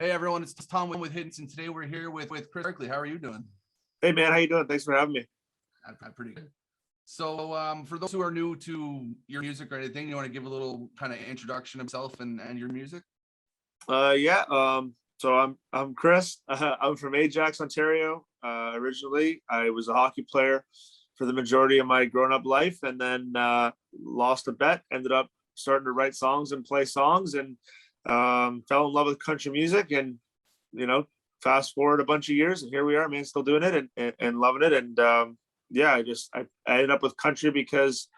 Hey everyone, it's Tom with Hints, and today we're here with Kris Barclay. How are you doing? Hey man, how you doing? Thanks for having me. I'm pretty good. So, for those who are new to your music or anything, you want to give a little kind of introduction of yourself and your music? Yeah. So I'm Kris. I'm from Ajax, Ontario. Originally, I was a hockey player for the majority of my grown-up life, and then lost a bet. Ended up starting to write songs and play songs, and fell in love with country music. And you know, fast forward a bunch of years, and here we are, man, still doing it and loving it. And yeah, I ended up with country because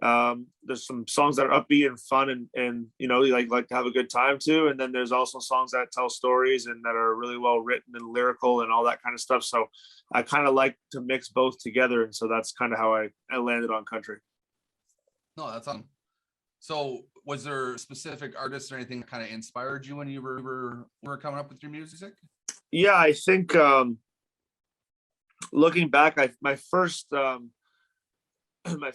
there's some songs that are upbeat and fun, and you know, you like to have a good time too. And then there's also songs that tell stories and that are really well written and lyrical and all that kind of stuff. So I kind of like to mix both together, and so that's kind of how I landed on country. No, that's awesome. So, was there specific artists or anything that kind of inspired you when you were coming up with your music? Yeah, I think looking back, my first my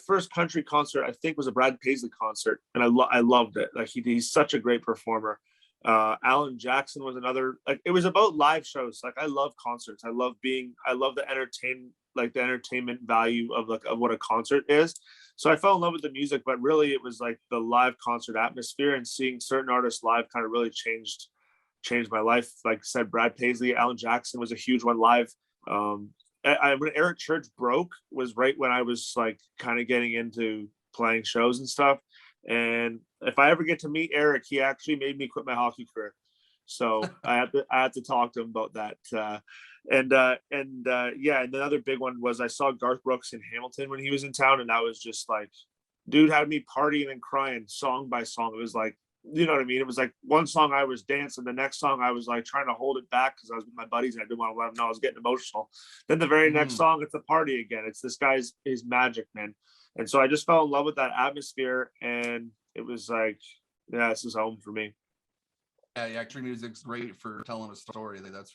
first country concert, I think, was a Brad Paisley concert, and I loved it. Like he's such a great performer. Alan Jackson was another. Like, it was about live shows. Like, I love concerts. I love the entertainment value of what a concert is. So I fell in love with the music, but really it was like the live concert atmosphere, and seeing certain artists live kind of really changed my life. Like I said, Brad Paisley, Alan Jackson was a huge one live. When Eric Church broke was right when I was like kind of getting into playing shows and stuff. And if I ever get to meet Eric, he actually made me quit my hockey career. So I had to talk to him about that. Yeah, and another big one was I saw Garth Brooks in Hamilton when he was in town, and I was just like, dude had me partying and crying song by song. It was like, you know what I mean? It was like one song I was dancing, the next song I was like trying to hold it back because I was with my buddies and I didn't want to let them know I was getting emotional. Then the very next song, it's a party again. It's this guy's magic, man. And so I just fell in love with that atmosphere, and it was like, yeah, this is home for me. Yeah, country music's great for telling a story. That's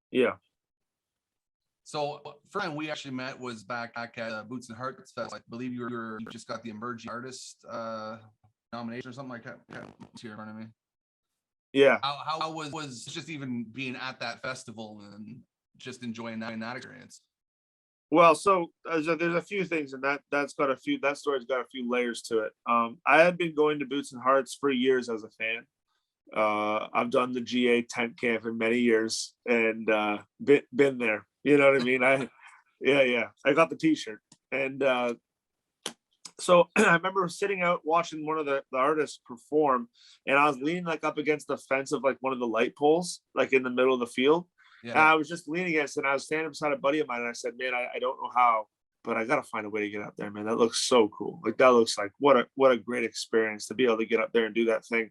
yeah. So first time we actually met was back at Boots and Hearts Fest. I believe you just got the emerging artist nomination or something like that. Yeah, here in front of me. Yeah. How was just even being at that festival and just enjoying that experience? Well, so there's a few things, and that story's got a few layers to it. I had been going to Boots and Hearts for years as a fan. I've done the GA tent camp in many years, and been there. You know what I mean? I got the T-shirt, and so I remember sitting out watching one of the artists perform, and I was leaning like up against the fence of like one of the light poles, like in the middle of the field. Yeah. And I was just leaning against it, and I was standing beside a buddy of mine, and I said, man, I don't know how, but I got to find a way to get up there, man. That looks so cool. Like, that looks like what a great experience to be able to get up there and do that thing.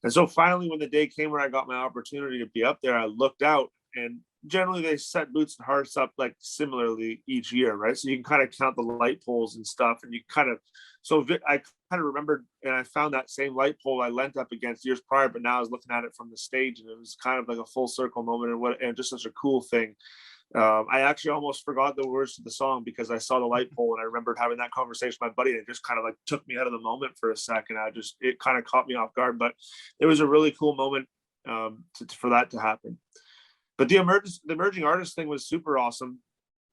And so finally, when the day came where I got my opportunity to be up there, I looked out, and generally they set Boots and Hearts up like similarly each year, right? So you can kind of count the light poles and stuff, and I kind of remembered, and I found that same light pole I leant up against years prior, but now I was looking at it from the stage, and it was kind of like a full circle moment, and just such a cool thing. I actually almost forgot the words to the song because I saw the light pole, and I remembered having that conversation with my buddy, and it just kind of like took me out of the moment for a second. It kind of caught me off guard, but it was a really cool moment for that to happen. But the emerging artist thing was super awesome.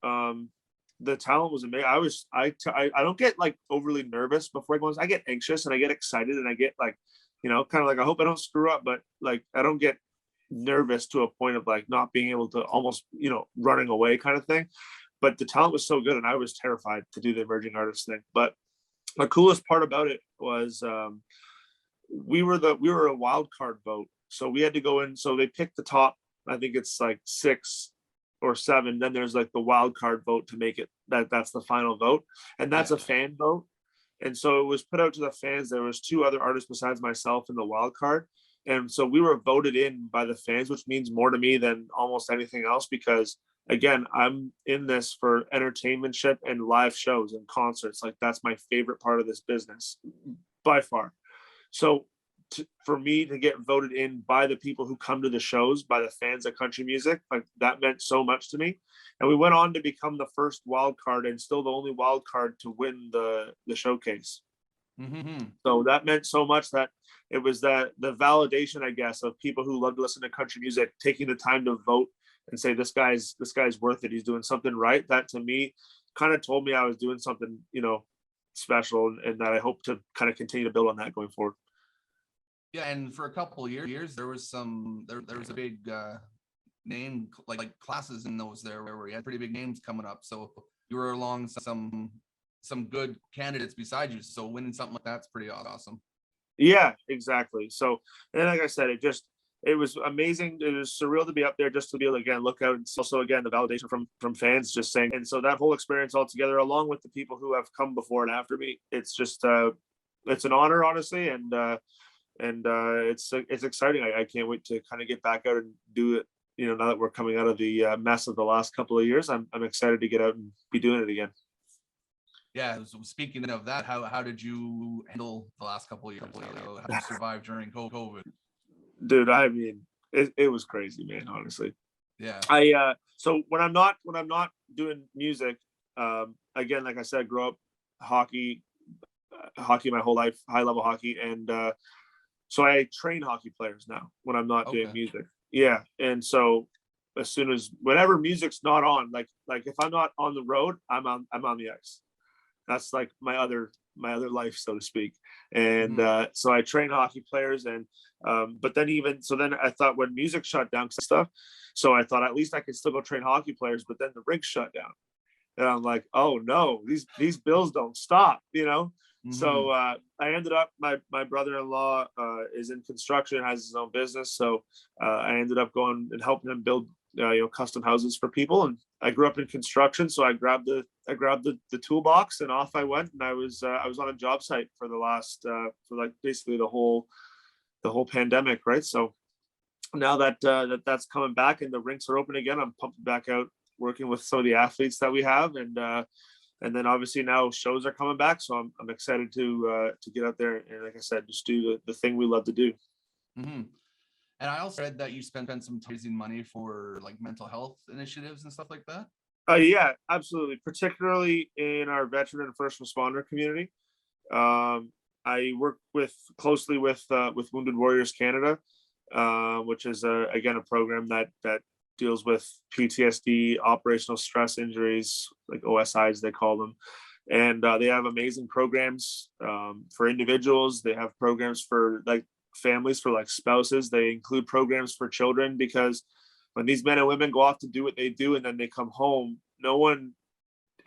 The talent was amazing. I don't get like overly nervous before I go. I get anxious and I get excited and I get like, you know, kind of like, I hope I don't screw up, but like I don't get nervous to a point of like not being able to almost, you know, running away kind of thing. But the talent was so good, and I was terrified to do the emerging artist thing. But the coolest part about it was we were a wild card vote, so we had to go in. So they picked the top, I think it's like 6 or 7. Then there's like the wild card vote to make it that's the final vote, and that's a fan vote. And so it was put out to the fans. There was 2 other artists besides myself in the wild card, and so we were voted in by the fans, which means more to me than almost anything else, because again, I'm in this for entertainmentship and live shows and concerts. Like, that's my favorite part of this business by far. So for me to get voted in by the people who come to the shows, by the fans of country music, like, that meant so much to me. And we went on to become the first wild card, and still the only wild card to win the showcase. Mm-hmm. So that meant so much that it was the validation, I guess, of people who love to listen to country music, taking the time to vote and say, this guy's worth it. He's doing something right. That to me kind of told me I was doing something, special, and that I hope to kind of continue to build on that going forward. Yeah, and for a couple of years, there was a big name like classes in those there where we had pretty big names coming up. So you were along some good candidates beside you. So winning something like that's pretty awesome. Yeah, exactly. So, and like I said, it was amazing. It was surreal to be up there, just to be able to again look out and see also again the validation from fans just saying. And so that whole experience all together, along with the people who have come before and after me, it's just it's an honor, honestly, and it's exciting. I can't wait to kind of get back out and do it. Now that we're coming out of the mess of the last couple of years, I'm excited to get out and be doing it again. Yeah. So speaking of that, how did you handle the last couple of years? How did you survive during COVID? Dude, I mean, it was crazy, man. Honestly, Yeah. So when I'm not doing music, again, like I said, I grew up hockey my whole life, high level hockey, and so I train hockey players now when I'm not doing music. Yeah, and so as soon as whenever music's not on, like if I'm not on the road, I'm on the ice. That's like my other life, so to speak. And so I train hockey players, and but then then I thought when music shut down stuff, so I thought at least I could still go train hockey players, but then the rink shut down, and I'm like, oh no, these bills don't stop, So I ended up, my brother-in-law is in construction, has his own business, so I ended up going and helping him build custom houses for people. And I grew up in construction, so I grabbed the toolbox and off I went. And I was on a job site for the last for like basically the whole pandemic, right? So now that that's coming back and the rinks are open again, I'm pumped back out working with some of the athletes that we have, and then obviously now shows are coming back, so I'm excited to get out there and, like I said, just do the thing we love to do. Mm-hmm. And I also read that you spent some time raising money for like mental health initiatives and stuff like that. Yeah, absolutely. Particularly in our veteran and first responder community. I work closely with Wounded Warriors Canada, which is again a program that deals with PTSD, operational stress injuries, like OSIs they call them, and they have amazing programs for individuals. They have programs for like families, for like spouses. They include programs for children, because when these men and women go off to do what they do and then they come home, no one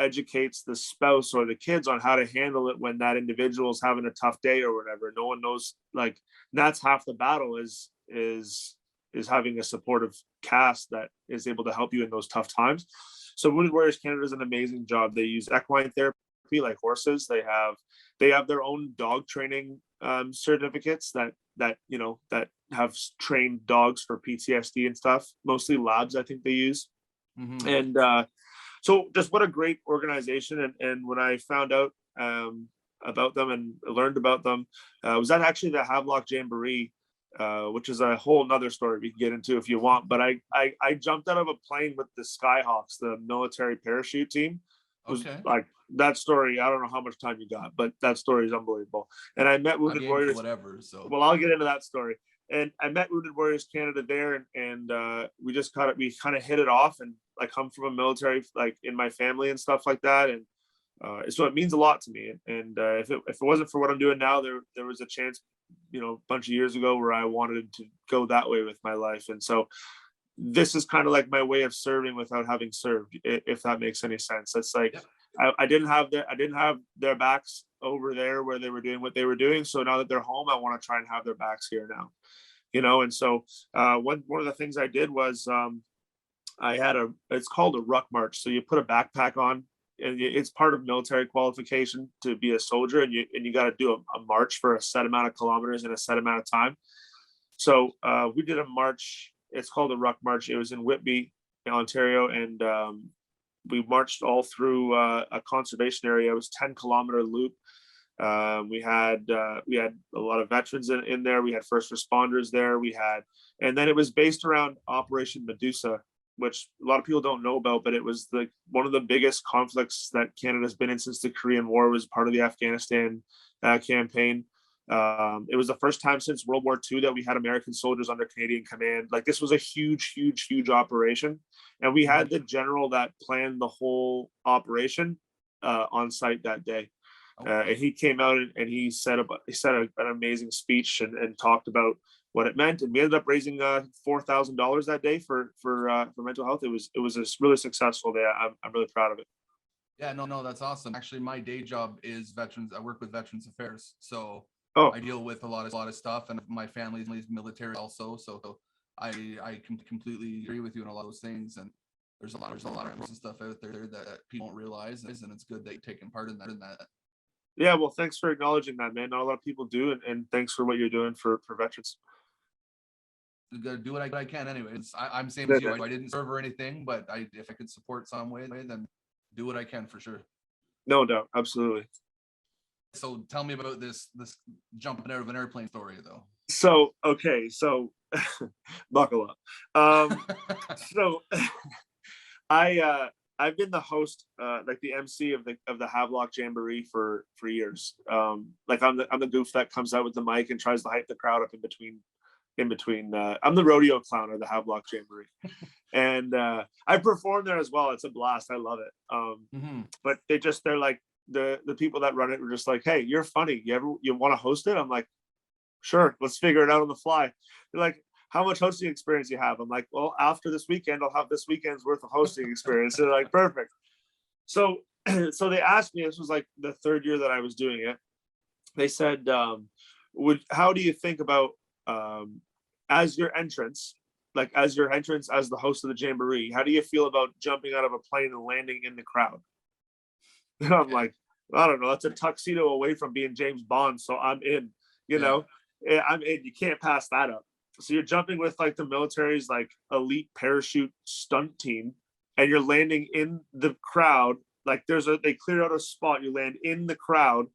educates the spouse or the kids on how to handle it when that individual is having a tough day or whatever. No one knows, like, that's half the battle is having a supportive cast that is able to help you in those tough times. So Wounded Warriors Canada does an amazing job. They use equine therapy like horses. They have their own dog training certificates that have trained dogs for PTSD and stuff, mostly labs I think they use. Mm-hmm. And so just what a great organization. And when I found out about them and learned about them, was that actually the Havelock Jamboree, which is a whole nother story we can get into if you want. But I jumped out of a plane with the Skyhawks, the military parachute team. It was like that story. I don't know how much time you got, but that story is unbelievable. And I met Wounded Warriors. Whatever. So well, I'll get into that story. And I met Wounded Warriors Canada there, and we kind of hit it off. And I come from a military, like in my family and stuff like that, and so it means a lot to me. And if it wasn't for what I'm doing now, there was a chance, a bunch of years ago, where I wanted to go that way with my life. And so this is kind of like my way of serving without having served, if that makes any sense. It's like, I didn't have their backs over there where they were doing what they were doing. So now that they're home, I want to try and have their backs here now, And so one of the things I did was it's called a ruck march. So you put a backpack on, and it's part of military qualification to be a soldier, and you got to do a march for a set amount of kilometers in a set amount of time. So we did a march. It's called a ruck march. It was in Whitby, Ontario, and we marched all through a conservation area. It was 10-kilometer loop. We had a lot of veterans in there. We had first responders there. And then it was based around Operation Medusa, which a lot of people don't know about, but it was one of the biggest conflicts that Canada's been in since the Korean War. Was part of the Afghanistan campaign. It was the first time since World War II that we had American soldiers under Canadian command. Like, this was a huge, huge, huge operation. And we had the general that planned the whole operation on site that day. And he came out and he said an amazing speech and talked about what it meant. And we ended up raising $4,000 that day for mental health. It was a really successful day. I'm really proud of it. Yeah, no, that's awesome. Actually, my day job is veterans. I work with Veterans Affairs, so I deal with a lot of stuff, and my family's military also. So I completely agree with you on a lot of those things. And there's a lot of stuff out there that people don't realize, and it's good that you're taking part in that. Yeah, well, thanks for acknowledging that, man. Not a lot of people do, and thanks for what you're doing for veterans. I'm gonna do what I can anyways. I'm same as you. I didn't serve or anything, but if I could support some way, then do what I can for sure. No doubt, absolutely. So tell me about this jumping out of an airplane story, though. So buckle up. So I've been the host, like the MC of the Havelock Jamboree for years. Like I'm the goof that comes out with the mic and tries to hype the crowd up in between. I'm the rodeo clown of the Havelock Jamboree, and I perform there as well. It's a blast. I love it. But they're like the people that run it were just like, hey, you're funny. You want to host it? I'm like, sure. Let's figure it out on the fly. They're like, how much hosting experience you have? I'm like, well, after this weekend, I'll have this weekend's worth of hosting experience. They're like, perfect. So they asked me. This was like the third year that I was doing it. They said, how do you think about as your entrance as the host of the Jamboree, how do you feel about jumping out of a plane and landing in the crowd? And I'm like, I don't know, that's a tuxedo away from being James Bond, so I'm in. I'm in. You can't pass that up. So you're jumping with like the military's like elite parachute stunt team, and you're landing in the crowd. Like they cleared out a spot, you land in the crowd,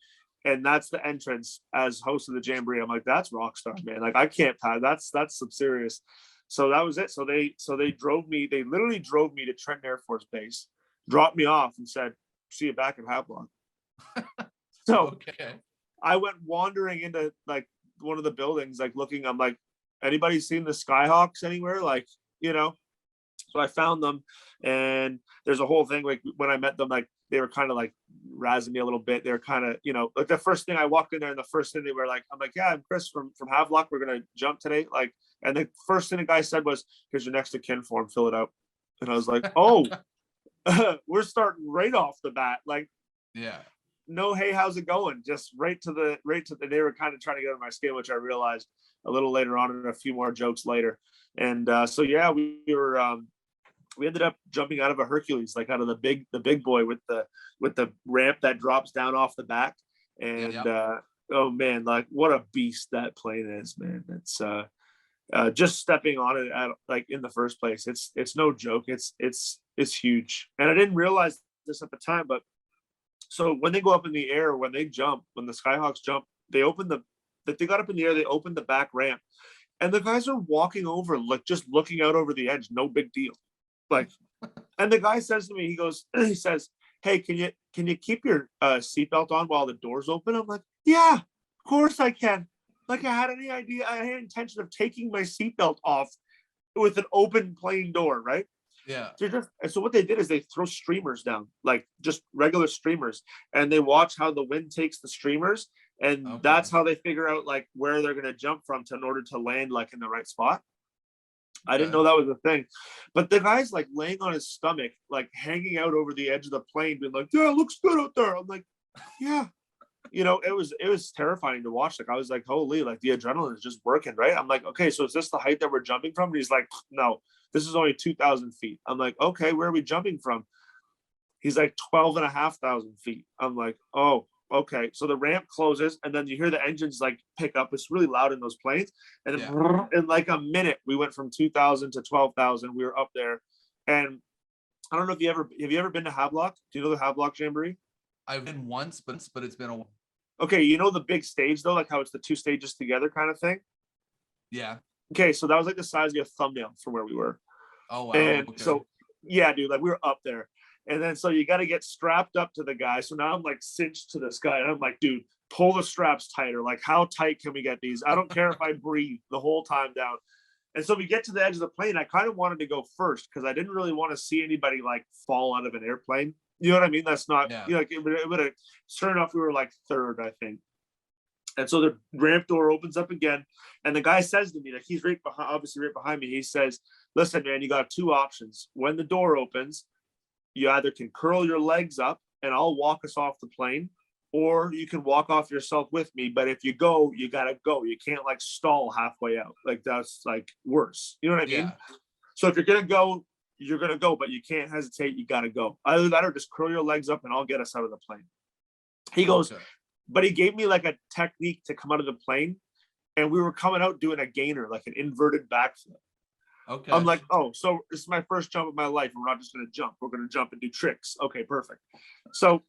and that's the entrance as host of the Jamboree. I'm like, that's rock star, man. Like, I can't pass. That's some serious. So that was it. So they literally drove me to Trenton Air Force Base, dropped me off, and said, see you back at Havelock. So I went wandering into like one of the buildings, like looking. I'm like, anybody seen the Skyhawks anywhere? Like, So I found them, and there's a whole thing. Like, when I met them, like, they were kind of like razzing me a little bit. They're kind of, like, the first thing I walked in there, and the first thing they were like, I'm like, yeah, I'm Kris from Havelock. We're gonna jump today. Like, and the first thing the guy said was, here's your next of kin form, fill it out. And I was like, oh, we're starting right off the bat. Like, yeah, no, hey, how's it going? Just right to the. They were kind of trying to get on my skin, which I realized a little later on, and a few more jokes later. And so yeah, we ended up jumping out of a Hercules, like out of the big boy with the ramp that drops down off the back. And oh man, like, what a beast that plane is, man. It's just stepping on it like in the first place. It's no joke. It's huge. And I didn't realize this at the time, but so when they go up in the air, when the Skyhawks jump, they got up in the air, they opened the back ramp, and the guys are walking over, like, just looking out over the edge, no big deal. Like, and the guy says to me, he says, hey, can you keep your seatbelt on while the door's open? I'm like, yeah, of course I can. Like, I had intention of taking my seatbelt off with an open plane door, right? Yeah. And so what they did is they throw streamers down, like just regular streamers, and they watch how the wind takes the streamers, and that's how they figure out like where they're gonna jump from in order to land like in the right spot. I didn't know that was a thing, but the guy's like laying on his stomach, like hanging out over the edge of the plane, being like, "Yeah, it looks good out there." I'm like, "Yeah." It was terrifying to watch. Like, I was like, holy, like the adrenaline is just working, right? I'm like, okay, so is this the height that we're jumping from? And he's like, no, this is only 2,000 feet. I'm like, okay, where are we jumping from? He's like 12,500 feet. I'm like, oh, okay. So the ramp closes, and then you hear the engines like pick up. It's really loud in those planes. And then in like a minute, we went from 2,000 to 12,000. We were up there. And I don't know if have you ever been to Havelock? Do you know the Havelock Jamboree? I've been once, but it's been a while. Okay, you know the big stage though, like how it's the two stages together kind of thing? Yeah. Okay, so that was like the size of your thumbnail from where we were. Oh wow. And Okay. so, yeah, dude, like we were up there. And then so you got to get strapped up to the guy. So now I'm like cinched to this guy. And I'm like, dude, pull the straps tighter. Like, how tight can we get these? I don't care if I breathe the whole time down. And so we get to the edge of the plane. I kind of wanted to go first because I didn't really want to see anybody like fall out of an airplane. You know what I mean? That's not, Yeah. you know, like it would have, sure enough, we were like third, I think. And so the ramp door opens up again. And the guy says to me, like, he's right behind, obviously right behind me. He says, listen, man, you got two options. When the door opens, you either can curl your legs up and I'll walk us off the plane, or you can walk off yourself with me. But if you go, you got to go. You can't like stall halfway out. Like that's like worse. You know what I mean? Yeah. So if you're going to go, you're going to go, but you can't hesitate. You got to go. Either that or just curl your legs up and I'll get us out of the plane. He goes, Okay. but he gave me like a technique to come out of the plane. And we were coming out doing a gainer, like an inverted backflip. Okay. I'm like, oh, so this is my first jump of my life. And we're not just going to jump. We're going to jump and do tricks. Okay, perfect. So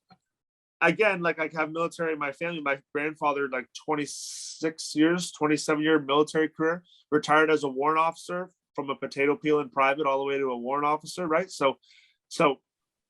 again, like I have military in my family. My grandfather, like 27-year military career, retired as a warrant officer from a potato peel in private all the way to a warrant officer, right? So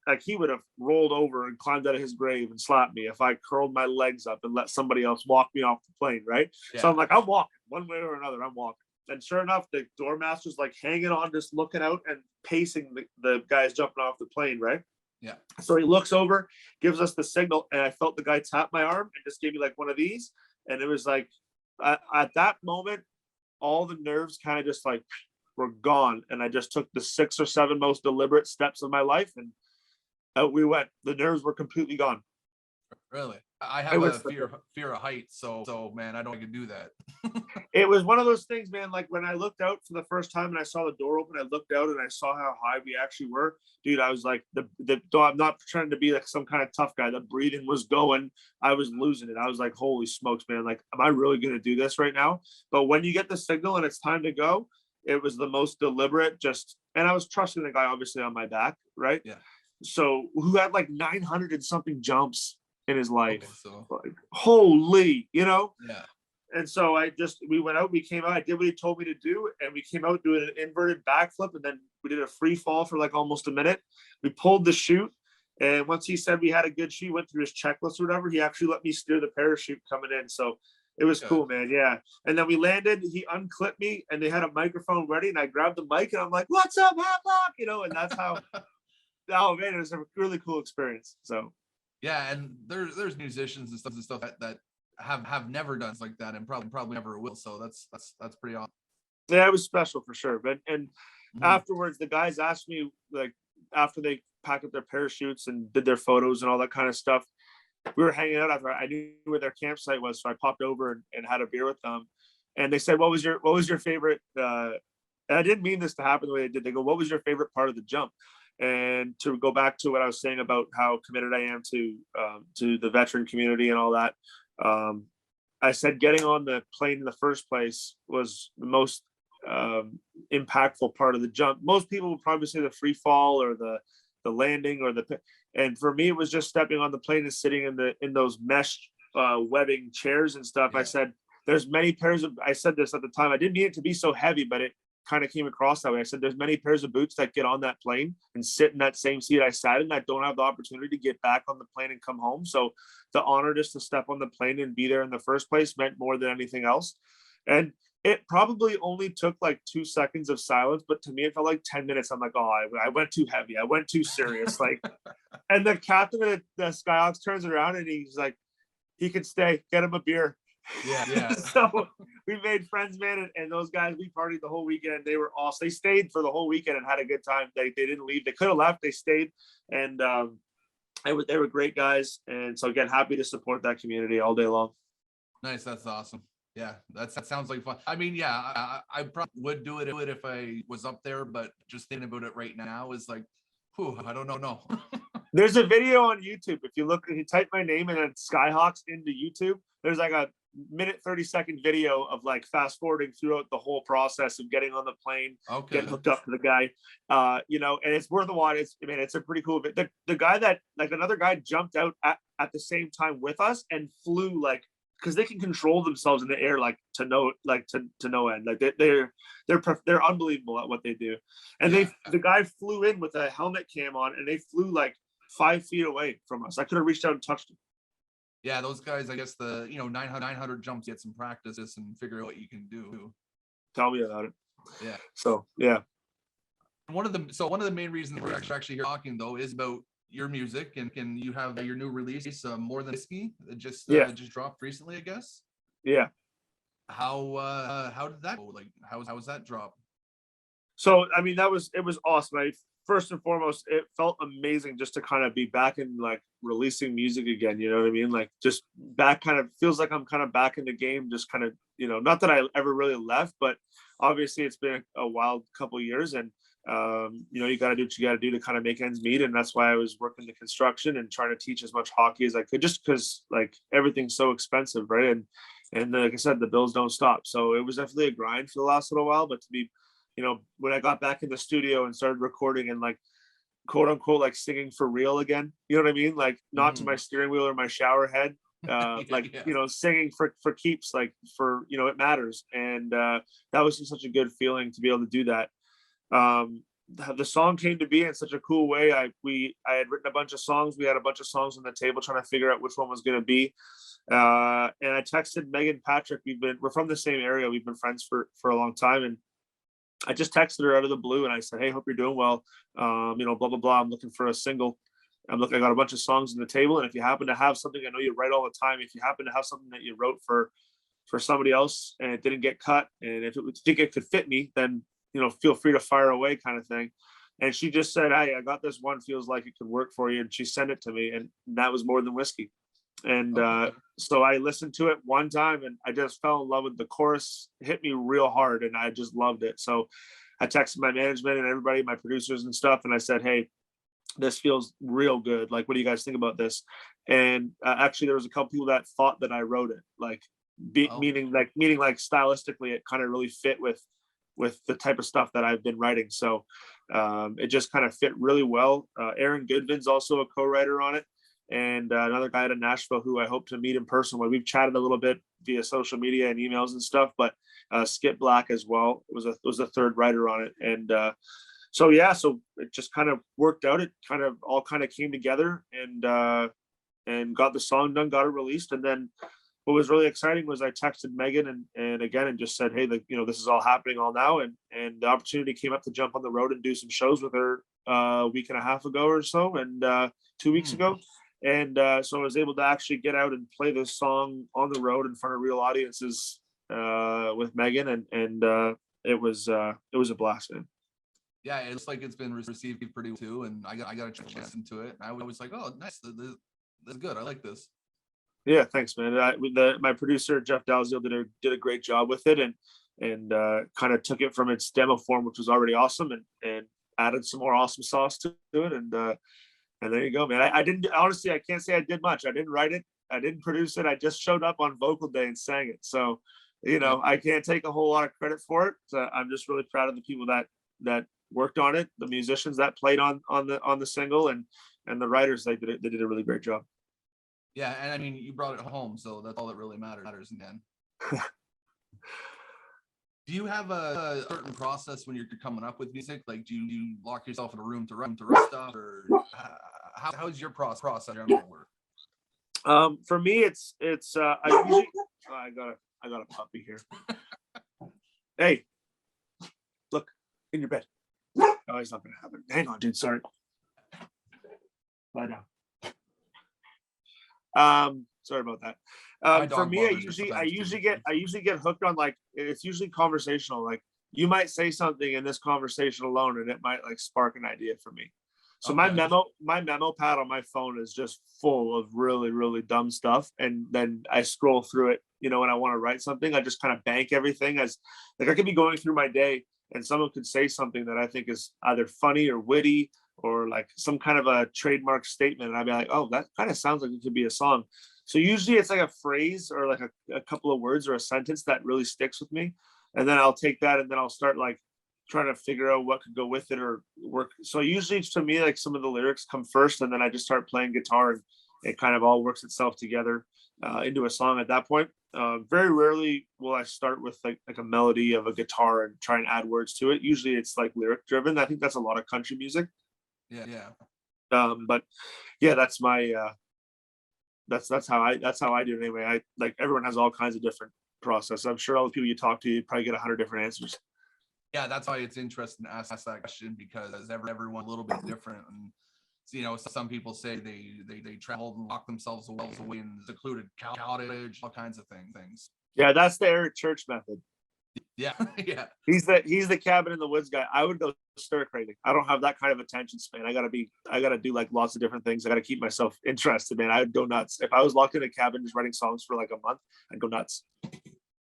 like he would have rolled over and climbed out of his grave and slapped me if I curled my legs up and let somebody else walk me off the plane, right? Yeah. So I'm like, I'm walking one way or another. I'm walking. And sure enough, the door master's like hanging on, just looking out and pacing the guys jumping off the plane, right? Yeah. So he looks over, gives us the signal, and I felt the guy tap my arm and just gave me like one of these. And it was like, at that moment, all the nerves kind of just like were gone. And I just took the 6 or 7 most deliberate steps of my life, and out we went. The nerves were completely gone. Really? I have a fear of heights, so man, I don't think I can do that. It was one of those things, man. Like when I looked out for the first time and I saw the door open, I looked out and I saw how high we actually were. Dude, I was like, I'm not trying to be like some kind of tough guy. The breathing was going. I was losing it. I was like, holy smokes, man. Like, am I really going to do this right now? But when you get the signal and it's time to go, it was the most deliberate, and I was trusting the guy obviously on my back, right? Yeah. So who had like 900 and something jumps in his life. Okay, so like, holy, you know? Yeah. And so we went out, we came out, I did what he told me to do, and we came out doing an inverted backflip, and then we did a free fall for like almost a minute. We pulled the chute, and once he said we had a good chute, went through his checklist or whatever, he actually let me steer the parachute coming in. So it was cool, man. Yeah. And then we landed, he unclipped me, and they had a microphone ready, and I grabbed the mic, and I'm like, what's up, Havelock? You know, and that's how, oh man, it was a really cool experience. So yeah, and there's musicians and stuff that have never done like that, and probably never will. So that's pretty awesome. Yeah, it was special for sure. But afterwards, the guys asked me, like, after they packed up their parachutes and did their photos and all that kind of stuff, we were hanging out after. I knew where their campsite was, so I popped over and had a beer with them. And they said, what was your favorite? And I didn't mean this to happen the way they did. They go, what was your favorite part of the jump? And to go back to what I was saying about how committed I am to the veteran community and all that, I said getting on the plane in the first place was the most impactful part of the jump. Most people would probably say the free fall or the landing and for me it was just stepping on the plane and sitting in those mesh webbing chairs and stuff. Yeah. I said there's many pairs of, I said this at the time, I didn't mean it to be so heavy, but it kind of came across that way. I said there's many pairs of boots that get on that plane and sit in that same seat I sat in that don't have the opportunity to get back on the plane and come home. So the honor just to step on the plane and be there in the first place meant more than anything else. And it probably only took like 2 seconds of silence, but to me it felt like 10 minutes. I'm like, oh, I went too heavy, I went too serious. Like, and the captain of the Skyhawks turns around and he's like, he can stay, get him a beer. Yeah. So we made friends, man, and those guys, we partied the whole weekend. They were awesome. They stayed for the whole weekend and had a good time. They didn't leave. They could have left. They stayed, and they were great guys. And so again, happy to support that community all day long. Nice. That's awesome. Yeah, that sounds like fun. I mean, yeah, I probably would do it if I was up there, but just thinking about it right now is like, whew, I don't know. There's a video on YouTube. If you type my name and then Skyhawks into YouTube, there's like a minute 30-second video of like fast forwarding throughout the whole process of getting on the plane, getting hooked up to the guy, and it's worth a watch. It's a pretty cool bit. The guy that, like, another guy jumped out at the same time with us and flew like because they can control themselves in the air like to no end. Like they're unbelievable at what they do. And the guy flew in with a helmet cam on, and they flew like 5 feet away from us. I could have reached out and touched him. Yeah, those guys, I guess 900 jumps, get some practice and figure out what you can do. Tell me about it. Yeah. So yeah. One of the main reasons we're actually here talking though is about your music, and you have your new release, More Than Whiskey, that just dropped recently, I guess. Yeah. How did that go? Like how was that drop? So I mean, it was awesome. First and foremost, it felt amazing just to kind of be back in like releasing music again. You know what I mean? Like just back, kind of feels like I'm kind of back in the game. Just kind of, not that I ever really left, but obviously it's been a wild couple of years, and you got to do what you got to do to kind of make ends meet. And that's why I was working the construction and trying to teach as much hockey as I could, just because like everything's so expensive, right? And like I said, the bills don't stop. So it was definitely a grind for the last little while, but to be, when I got back in the studio and started recording and like quote unquote like singing for real again, you know what I mean? Like not to my steering wheel or my shower head, singing for keeps, like for, it matters. And that was just such a good feeling to be able to do that. The song came to be in such a cool way. I had written a bunch of songs. We had a bunch of songs on the table trying to figure out which one was going to be. And I texted Megan Patrick. We're from the same area. We've been friends for a long time. And I just texted her out of the blue and I said, "Hey, hope you're doing well. Blah, blah, blah. I'm looking for a single. I got a bunch of songs on the table. And if you happen to have something, I know you write all the time. If you happen to have something that you wrote for somebody else and it didn't get cut, and if you think it could fit me, then, feel free to fire away," kind of thing. And she just said, "Hey, I got this one, feels like it could work for you." And she sent it to me, and that was More Than Whiskey. And so I listened to it one time and I just fell in love with the chorus. It hit me real hard and I just loved it. So I texted my management and everybody, my producers and stuff, and I said, "Hey, this feels real good. Like, what do you guys think about this?" And actually there was a couple people that thought that I wrote it, like meaning like stylistically it kind of really fit with the type of stuff that I've been writing. So it just kind of fit really well. Aaron Goodvin's also a co-writer on it, and another guy out of Nashville who I hope to meet in person. Where we've chatted a little bit via social media and emails and stuff, but Skip Black as well was a third writer on it. And so it just kind of worked out. It kind of all came together and got the song done, got it released. And then what was really exciting was I texted Megan and just said, "Hey, this is all happening all now." And the opportunity came up to jump on the road and do some shows with her a week and a half ago or so, and 2 weeks ago. And so I was able to actually get out and play this song on the road in front of real audiences with Megan, and it was a blast, man. Yeah, it looks like it's been received pretty well too, and I got a chance to listen to it. And I was like, "Oh, nice, this is good. I like this." Yeah, thanks, man. My producer Jeff Dalziel did a great job with it, and kind of took it from its demo form, which was already awesome, and added some more awesome sauce to it, and there you go, man. I didn't, honestly, I can't say I did much. I didn't write it, I didn't produce it. I just showed up on vocal day and sang it. So, I can't take a whole lot of credit for it. So I'm just really proud of the people that worked on it, the musicians that played on the single, and the writers. They did a really great job. Yeah, and I mean, you brought it home, so that's all that really matters in the end. Do you have a certain process when you're coming up with music? Like, do you lock yourself in a room to write stuff, or how's your process generally work? For me, it's I usually I got a puppy here. Hey, look in your bed. Oh, he's not gonna have it. Hang on, dude. Sorry. Lie down. Sorry about that. For me, I usually get hooked on, like, it's usually conversational. Like, you might say something in this conversation alone and it might like spark an idea for me. So my memo pad on my phone is just full of really, really dumb stuff. And then I scroll through it, when I want to write something. I just kind of bank everything, as like I could be going through my day and someone could say something that I think is either funny or witty or like some kind of a trademark statement. And I'd be like, "Oh, that kind of sounds like it could be a song." So usually it's like a phrase or like a couple of words or a sentence that really sticks with me. And then I'll take that and then I'll start like trying to figure out what could go with it or work. So usually to me, like some of the lyrics come first and then I just start playing guitar it kind of all works itself together into a song at that point. Very rarely will I start with like a melody of a guitar and try and add words to it. Usually it's like lyric driven. I think that's a lot of country music. Yeah. But yeah, that's my that's how I do it anyway. I like everyone has all kinds of different process. I'm sure all the people you talk to, you probably get 100 different answers. Yeah, that's why it's interesting to ask that question, because everyone a little bit different. And some people say they traveled and locked themselves away in secluded cottage, all kinds of things. Yeah, that's the Eric Church method. Yeah. Yeah. He's the cabin in the woods guy. I would go stir crazy. I don't have that kind of attention span. I gotta do like lots of different things. I gotta keep myself interested, man. I would go nuts. If I was locked in a cabin just writing songs for like a month, I'd go nuts.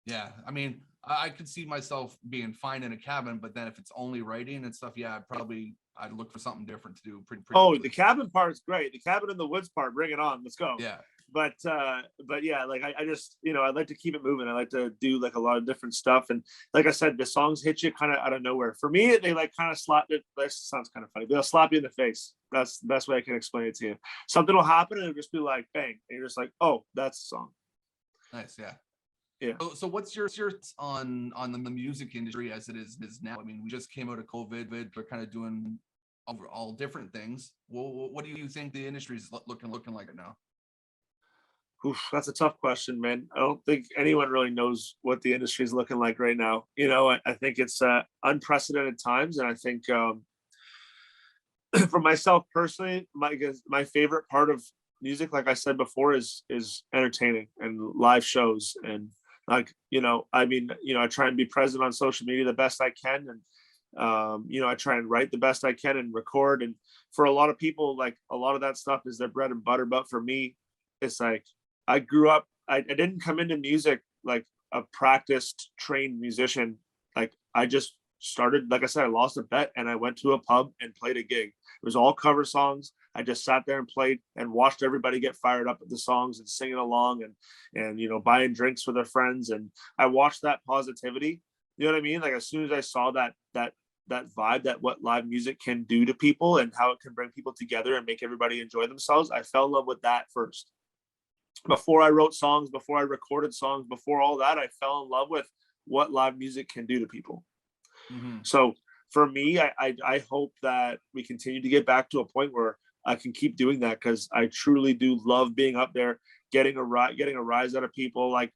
Yeah. I mean, I could see myself being fine in a cabin, but then if it's only writing and stuff, yeah, I'd look for something different to do. Pretty quickly. The cabin part is great. The cabin in the woods part, bring it on. Let's go. Yeah. But yeah, like I just, I'd like to keep it moving. I like to do like a lot of different stuff. And like I said, the songs hit you kind of out of nowhere. For me, they like kind of slap it. That sounds kind of funny. They'll slap you in the face. That's the best way I can explain it to you. Something will happen and it'll just be like, bang. And you're just like, oh, that's the song. Nice. Yeah. Yeah. So what's your on the music industry as it is now? I mean, we just came out of COVID. We're kind of doing all different things. Well, what do you think the industry is looking like now? Oof, that's a tough question, man. I don't think anyone really knows what the industry is looking like right now. I think it's unprecedented times, and I think for myself personally, my favorite part of music, like I said before, is entertaining and live shows. And like, I try and be present on social media the best I can. And, I try and write the best I can and record. And for a lot of people, like a lot of that stuff is their bread and butter. But for me, it's like, I grew up, I didn't come into music like a practiced, trained musician. Like I just started, like I said, I lost a bet and I went to a pub and played a gig. It was all cover songs. I just sat there and played and watched everybody get fired up at the songs and singing along and buying drinks for their friends. And I watched that positivity. You know what I mean? Like as soon as I saw that vibe, that what live music can do to people and how it can bring people together and make everybody enjoy themselves, I fell in love with that first. Before I wrote songs, before I recorded songs, before all that, I fell in love with what live music can do to people. Mm-hmm. So for me, I hope that we continue to get back to a point where I can keep doing that, because I truly do love being up there, getting a rise out of people. Like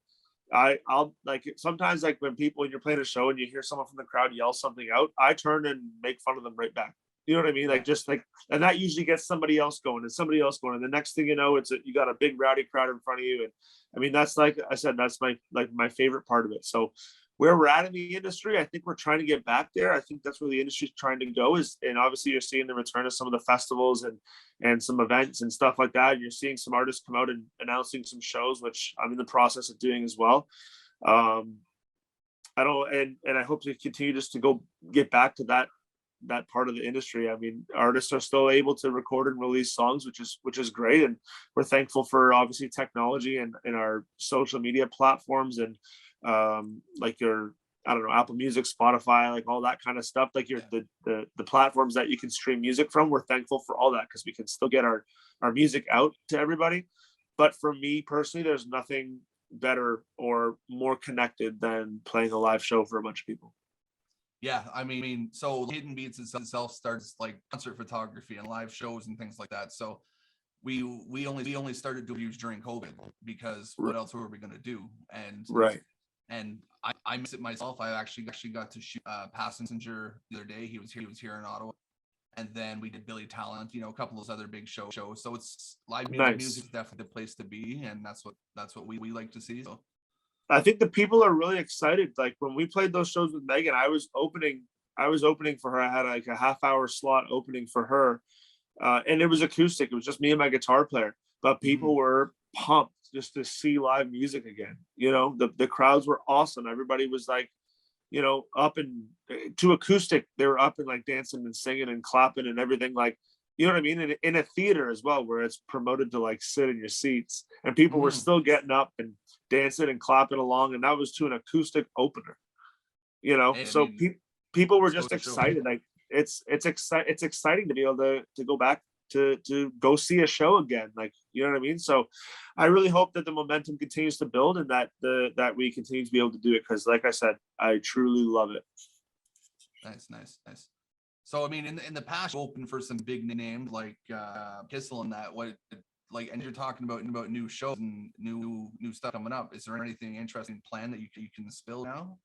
I'll like sometimes, like when you're playing a show and you hear someone from the crowd yell something out, I turn and make fun of them right back. You know what I mean? Like just like, and that usually gets somebody else going and somebody else going. And the next thing you know, you got a big rowdy crowd in front of you. And I mean, that's like I said, that's my favorite part of it. So where we're at in the industry, I think we're trying to get back there. I think that's where the industry is trying to go and obviously you're seeing the return of some of the festivals and some events and stuff like that. And you're seeing some artists come out and announcing some shows, which I'm in the process of doing as well. I hope to continue just to go get back to that part of the industry. I mean, artists are still able to record and release songs, which is great. And we're thankful for obviously technology and our social media platforms and like your, I don't know, Apple Music, Spotify, like all that kind of stuff, like the platforms that you can stream music from. We're thankful for all that because we can still get our music out to everybody. But for me personally, there's nothing better or more connected than playing a live show for a bunch of people. Yeah, I mean, so Hidden Beats itself starts like concert photography and live shows and things like that. So we only started doing views during COVID because what else were we going to do? And right. And I miss it myself. I actually got to shoot Passenger the other day. He was here in Ottawa, and then we did Billy Talent. A couple of those other big shows. So it's live music is definitely the place to be, and that's what we like to see. So I think the people are really excited. Like when we played those shows with Megan, I was opening for her. I had like a half-hour slot opening for her, and it was acoustic. It was just me and my guitar player, but people were pumped just to see live music again. The crowds were awesome. Everybody was like, up and to acoustic. They were up and like dancing and singing and clapping and everything. Like, you know what I mean? In a theater as well, where it's promoted to like sit in your seats, and people were still getting up and dancing and clapping along, and that was to an acoustic opener. People were just excited. Like it's exciting to be able to go back to go see a show again. Like, you know what I mean? So I really hope that the momentum continues to build and that we continue to be able to do it. Cause like I said, I truly love it. Nice. So, I mean, in the past, you opened for some big names like Kissel and that. What, like, and you're talking about new shows and new stuff coming up. Is there anything interesting planned that you can spill now?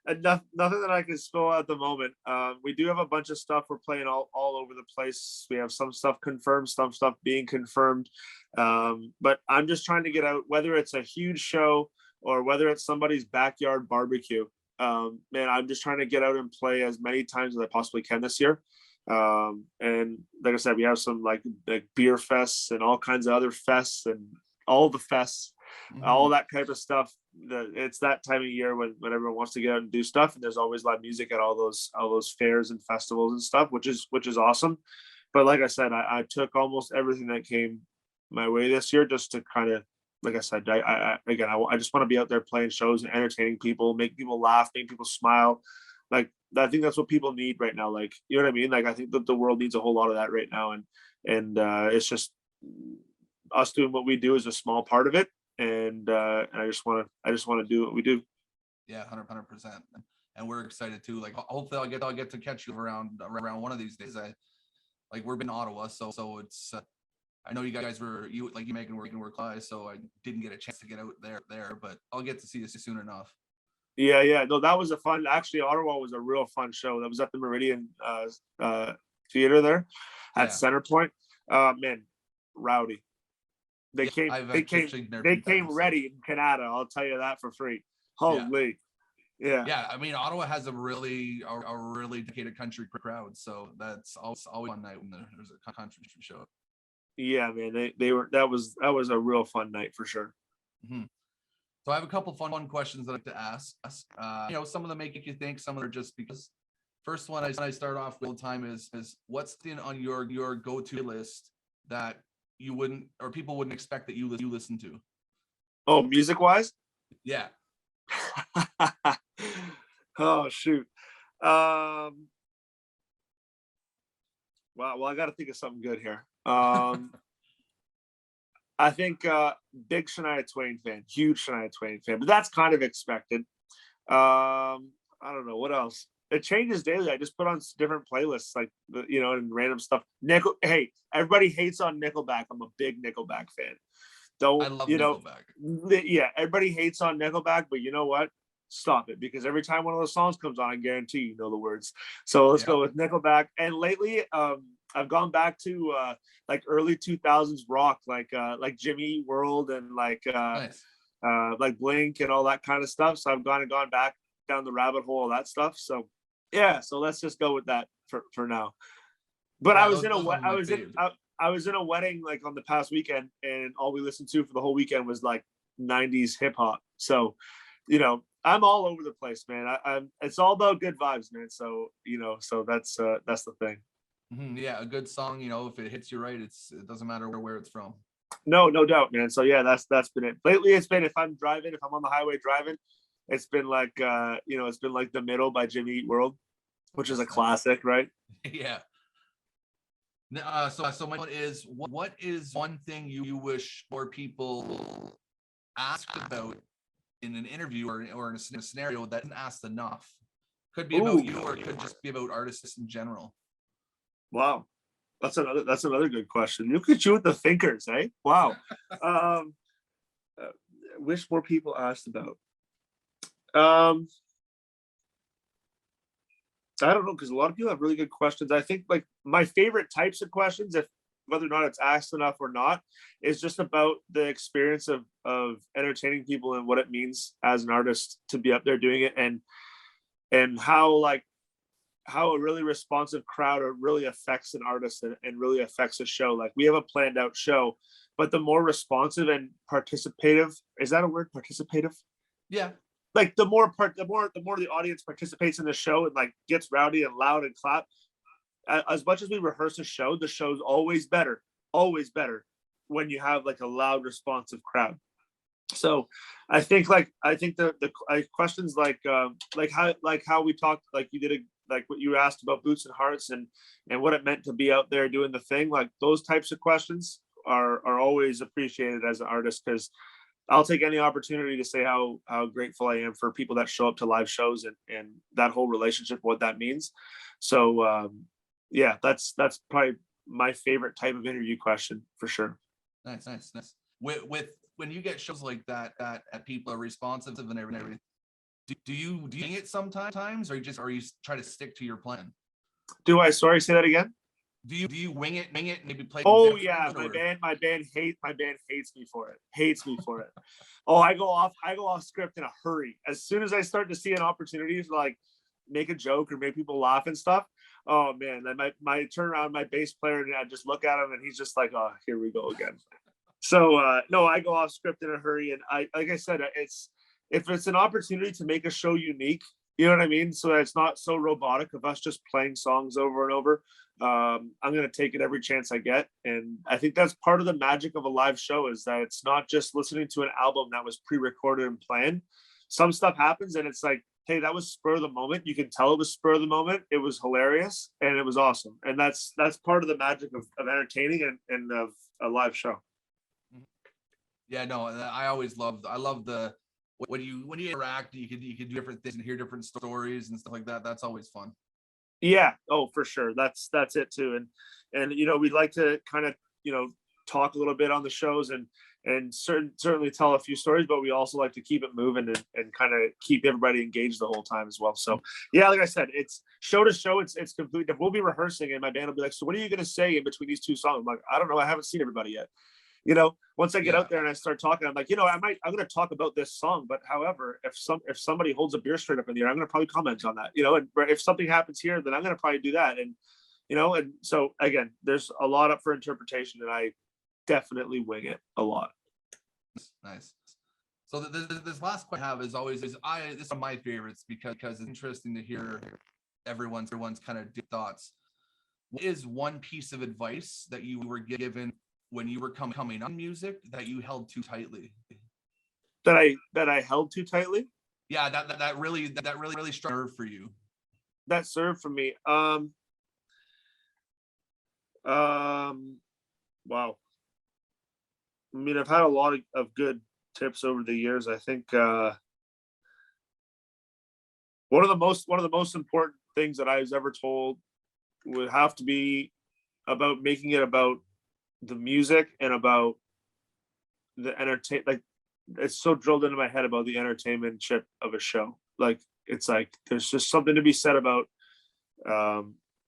Nothing that I can spill at the moment. We do have a bunch of stuff we're playing all over the place. We have some stuff confirmed, some stuff being confirmed. But I'm just trying to get out, whether it's a huge show or whether it's somebody's backyard barbecue. Man, I'm just trying to get out and play as many times as I possibly can this year. And like I said, we have some like beer fests and all kinds of other fests and all the fests, all that type of stuff. It's that time of year when everyone wants to get out and do stuff, and there's always live music at all those fairs and festivals and stuff, which is awesome. But like I said, I took almost everything that came my way this year just to kind of, like I said, I just want to be out there playing shows and entertaining people, make people laugh, make people smile. Like, I think that's what people need right now. Like, you know what I mean? Like, I think that the world needs a whole lot of that right now. And it's just us doing what we do is a small part of it. And I just want to do what we do. Yeah, 100%. And we're excited too. Like, hopefully I'll get to catch you around one of these days. We're in Ottawa, so it's I know you guys you making work live, so I didn't get a chance to get out there, but I'll get to see you soon enough. Yeah. No, that was actually Ottawa was a real fun show. That was at the Meridian Theater there at Centerpoint. Man, rowdy. They came ready in Canada. I'll tell you that for free. Holy. Yeah. I mean, Ottawa has a really dedicated country crowd, so that's always one night when there's a country show. Yeah, man, that was a real fun night for sure. Mm-hmm. So I have a couple fun questions that I like to ask. Some of them make you think, some of them are just because. First one I start off with all the time is what's on your go-to list that you wouldn't, or people wouldn't expect that you listen to? Oh, music wise? Yeah. Oh shoot. Wow. Well, I got to think of something good here. I think big Shania Twain fan, huge Shania Twain fan, but that's kind of expected. I don't know what else. It changes daily. I just put on different playlists, like and random stuff. Hey, everybody hates on Nickelback. I'm a big Nickelback fan. I love Nickelback. Yeah, everybody hates on Nickelback, but you know what? Stop it, because every time one of those songs comes on, I guarantee you know the words. So let's go with Nickelback. And lately, I've gone back to like early 2000s rock, like Jimmy Eat World and like Blink and all that kind of stuff. So I've gone back down the rabbit hole of that stuff. So yeah, so let's just go with that for now. But I was in a wedding like on the past weekend, and all we listened to for the whole weekend was like 90s hip hop. So I'm all over the place, man. It's all about good vibes, man. So so that's the thing. Mm-hmm. Yeah, a good song, if it hits you right, it doesn't matter where it's from. No doubt, man. So yeah, that's been it. Lately, it's been if I'm on the highway driving, it's been like it's been like The Middle by Jimmy Eat World, which is a classic, right? Yeah. So my point is, what is one thing you wish more people asked about in an interview or in a scenario that isn't asked enough? Could be about you, or it could just be about artists in general. Wow, that's another good question. Look at you with the thinkers, eh? Wow. Wish more people asked about. I don't know, because a lot of people have really good questions. I think like my favorite types of questions, if whether or not it's asked enough or not, is just about the experience of entertaining people and what it means as an artist to be up there doing it, and how a really responsive crowd really affects an artist and really affects a show. Like, we have a planned out show, but the more responsive and participative, is that a word? Participative? Yeah. Like the more the audience participates in the show and like gets rowdy and loud and clap. As much as we rehearse a show, the show's always better when you have like a loud, responsive crowd. So I think the questions like how we talked, like you did like what you asked about Boots and Hearts and what it meant to be out there doing the thing. Like those types of questions are always appreciated as an artist, because I'll take any opportunity to say how grateful I am for people that show up to live shows and that whole relationship, what that means. So yeah, that's probably my favorite type of interview question for sure. Nice. With when you get shows like that people are responsive and everything, do you wing it sometimes, or you try to stick to your plan? Sorry, say that again? Do you wing it, maybe play? Oh yeah, my band hates me for it. Oh, I go off script in a hurry. As soon as I start to see an opportunity to like make a joke or make people laugh and stuff, oh man, then my turn around, my bass player, and I just look at him and he's just like, oh, here we go again. So no, I go off script in a hurry, and like I said, if it's an opportunity to make a show unique, you know what I mean? So that it's not so robotic of us just playing songs over and over. I'm going to take it every chance I get. And I think that's part of the magic of a live show, is that it's not just listening to an album that was pre-recorded and planned. Some stuff happens and it's like, hey, that was spur of the moment. You can tell it was spur of the moment. It was hilarious and it was awesome. And that's part of the magic of entertaining and of a live show. Yeah, no, I love the when you interact, you can do different things and hear different stories and stuff like that. That's always fun. Yeah. Oh, for sure. That's it too. And we'd like to kind of talk a little bit on the shows and certainly tell a few stories, but we also like to keep it moving and kind of keep everybody engaged the whole time as well. So yeah, like I said, it's show to show. It's complete. If we'll be rehearsing and my band will be like, so what are you going to say in between these two songs? I'm like, I don't know. I haven't seen everybody yet. Once I get out there and I start talking, I'm like, I'm going to talk about this song, but however, if somebody holds a beer straight up in the air, I'm going to probably comment on that, and if something happens here, then I'm going to probably do that. And, and so again, there's a lot up for interpretation, and I definitely wing it a lot. Nice. So this last question I have is always, this is one of my favorites because it's interesting to hear everyone's kind of thoughts. What is one piece of advice that you were given when you were coming on music that you held too tightly? That I held too tightly? Yeah, that really struck a nerve for you. That served for me. Wow. I mean, I've had a lot of good tips over the years. I think one of the most important things that I was ever told would have to be about making it about the music and about the entertain. Like, it's so drilled into my head about the entertainmentship of a show. Like, it's like there's just something to be said about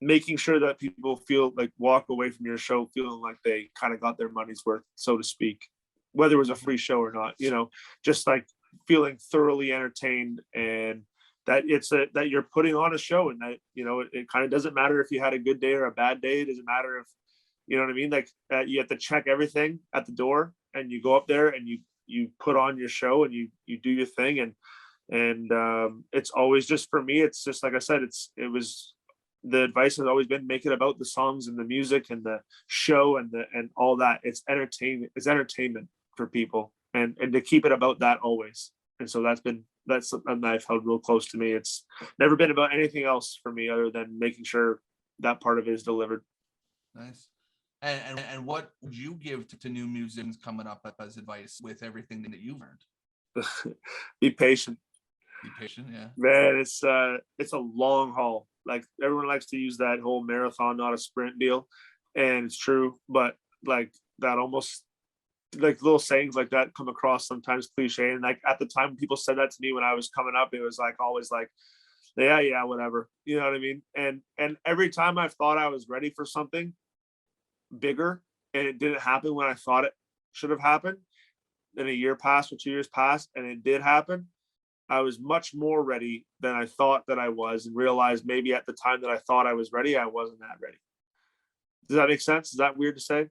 making sure that people feel like walk away from your show feeling like they kind of got their money's worth, so to speak, whether it was a free show or not. Just like feeling thoroughly entertained, and that that you're putting on a show, and that it kind of doesn't matter if you had a good day or a bad day. It doesn't matter if you know what I mean. Like you have to check everything at the door, and you go up there and you put on your show and you do your thing, and it's always just, for me, it's just like I said, the advice has always been, make it about the songs and the music and the show and all that. It's entertainment for people, and to keep it about that always. And so that's something I've held real close to me. It's never been about anything else for me other than making sure that part of it is delivered. Nice. And what would you give to new musicians coming up as advice with everything that you've learned? Be patient. Be patient, yeah. Man, it's a long haul. Like, everyone likes to use that whole marathon, not a sprint deal, and it's true. But like that, almost like little sayings like that come across sometimes cliche. And like at the time when people said that to me when I was coming up, it was like always like, yeah, whatever. You know what I mean? And every time I've thought I was ready for something bigger and it didn't happen when I thought it should have happened, then a year passed or 2 years passed and it did happen, I was much more ready than I thought that I was, and realized maybe at the time that I thought I was ready, I wasn't that ready. Does that make sense? Is that weird to say?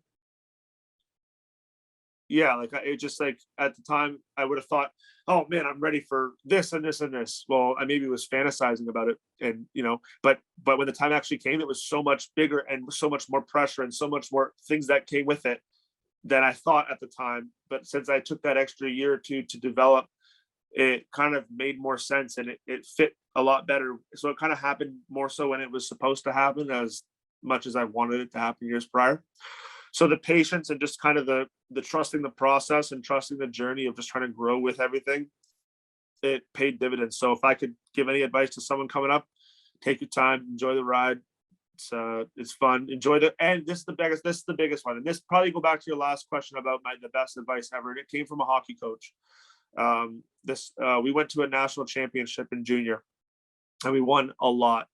Yeah, like it just, like at the time I would have thought, oh man, I'm ready for this and this and this. Well, I maybe was fantasizing about it, and but when the time actually came, it was so much bigger and so much more pressure and so much more things that came with it than I thought at the time. But since I took that extra year or two to develop it kind of made more sense and it fit a lot better. So it kind of happened more so when it was supposed to happen as much as I wanted it to happen years prior. So the patience and just kind of the trusting the process and trusting the journey of just trying to grow with everything, it paid dividends. So if I could give any advice to someone coming up, take your time, enjoy the ride. It's fun. Enjoy the, and this is the biggest one. And this probably go back to your last question about the best advice ever. And it came from a hockey coach. We went to a national championship in junior and we won a lot.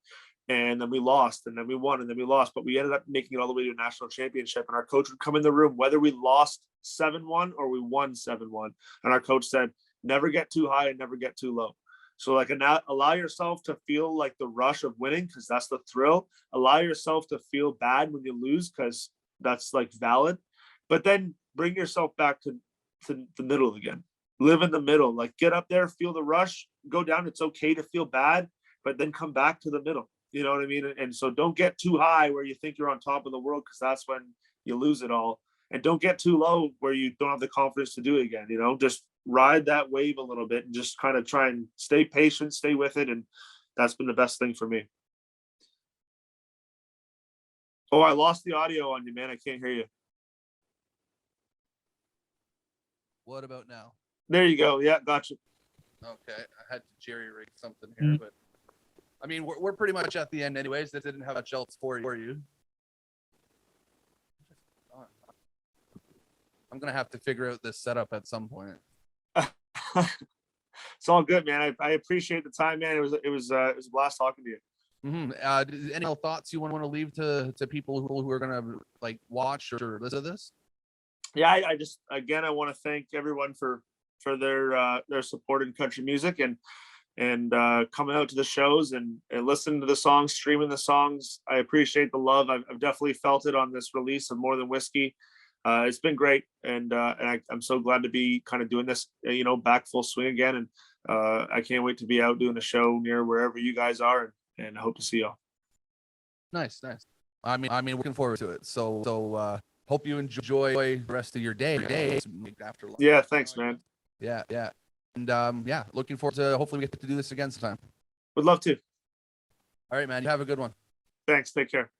And then we lost, and then we won, and then we lost. But we ended up making it all the way to a national championship. And our coach would come in the room, whether we lost 7-1 or we won 7-1. And our coach said, never get too high and never get too low. So like allow yourself to feel like the rush of winning, because that's the thrill. Allow yourself to feel bad when you lose, because that's like valid. But then bring yourself back to the middle again. Live in the middle. Like get up there, feel the rush, go down. It's okay to feel bad, but then come back to the middle. You know what I mean? And so don't get too high where you think you're on top of the world, because that's when you lose it all. And don't get too low where you don't have the confidence to do it again. You know, just ride that wave a little bit and just kind of try and stay patient, stay with it. And that's been the best thing for me. Oh, I lost the audio on you, man. I can't hear you. What about now? There you go. Yeah, gotcha. Okay, I had to jerry rig something here, but I mean, we're pretty much at the end anyways. That didn't have much else for you. I'm going to have to figure out this setup at some point. It's all good, man. I appreciate the time, man. It was a blast talking to you. Mm-hmm. Any thoughts you want to leave to people who are going to like watch or listen to this? Yeah, I just, again, I want to thank everyone for their support in country music and coming out to the shows and listening to the songs, streaming the songs. I appreciate the love. I've definitely felt it on this release of More Than Whiskey. It's been great. And I'm so glad to be kind of doing this, back full swing again. And I can't wait to be out doing a show near wherever you guys are. And I hope to see y'all. Nice. I mean, looking forward to it. So hope you enjoy the rest of your day after lunch. Yeah. Thanks, man. Yeah. And looking forward to hopefully we get to do this again sometime. Would love to. All right, man. You have a good one. Thanks. Take care.